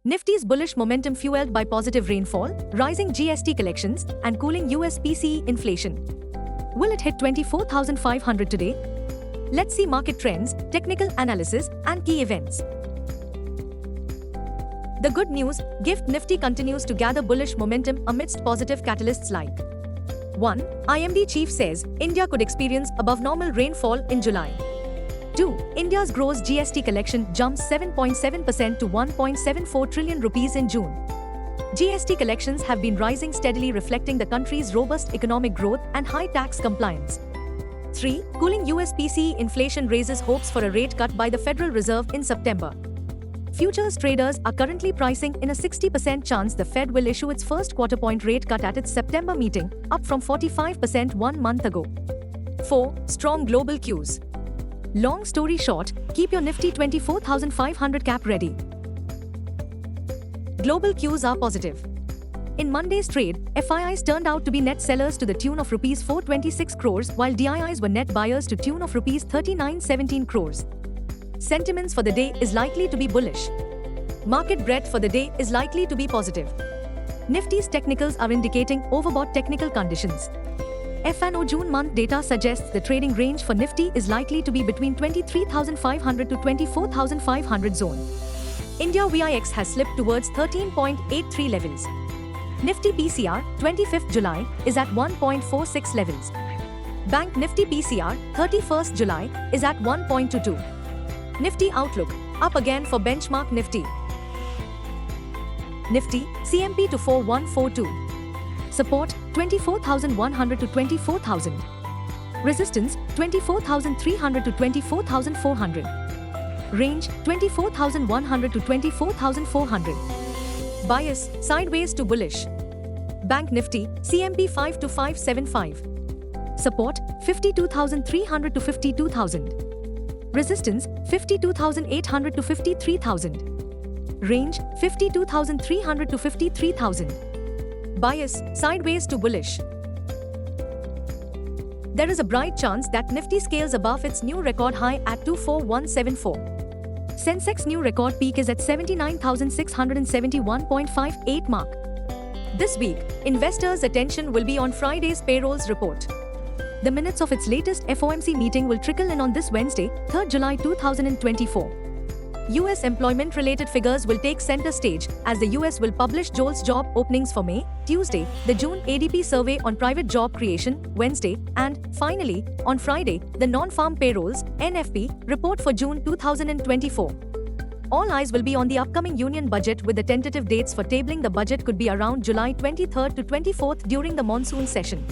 Nifty's bullish momentum fueled by positive rainfall, rising GST collections, and cooling US PCE inflation. Will it hit 24,500 today? Let's see market trends, technical analysis, and key events. The good news, GIFT Nifty continues to gather bullish momentum amidst positive catalysts like 1. IMD chief says India could experience above normal rainfall in July. 2. India's gross GST collection jumps 7.7% to 1.74 trillion rupees in June. GST collections have been rising steadily, reflecting the country's robust economic growth and high tax compliance. 3. Cooling US PCE inflation raises hopes for a rate cut by the Federal Reserve in September. Futures traders are currently pricing in a 60% chance the Fed will issue its first quarter-point rate cut at its September meeting, up from 45% 1 month ago. 4. Strong global cues. Long story short, keep your Nifty 24,500 cap ready. Global cues are positive. In Monday's trade, FIIs turned out to be net sellers to the tune of Rs 426 crores, while DIIs were net buyers to tune of Rs 3917 crores. Sentiments for the day is likely to be bullish. Market breadth for the day is likely to be positive. Nifty's technicals are indicating overbought technical conditions. F&O June month data suggests the trading range for Nifty is likely to be between 23,500 to 24,500 zone. India VIX has slipped towards 13.83 levels. Nifty PCR, 25th July, is at 1.46 levels. Bank Nifty PCR, 31st July, is at 1.22. Nifty outlook, up again for benchmark Nifty. Nifty, CMP to 4142. Support, 24,100 to 24,000. Resistance, 24,300 to 24,400. Range, 24,100 to 24,400. Bias, sideways to bullish. Bank Nifty, CMP 5 to 575. Support, 52,300 to 52,000. Resistance, 52,800 to 53,000. Range, 52,300 to 53,000. Bias, sideways to bullish. There is a bright chance that Nifty scales above its new record high at 24,174. Sensex new record peak is at 79,671.58 mark. This week, investors' attention will be on Friday's payrolls report. The minutes of its latest FOMC meeting will trickle in on this Wednesday, 3rd July 2024. US employment-related figures will take center stage as the US will publish JOLTS job openings for May, Tuesday, the June ADP survey on private job creation, Wednesday, and, finally, on Friday, the non-farm payrolls, NFP, report for June 2024. All eyes will be on the upcoming union budget, with the tentative dates for tabling the budget could be around July 23rd to 24th during the monsoon session.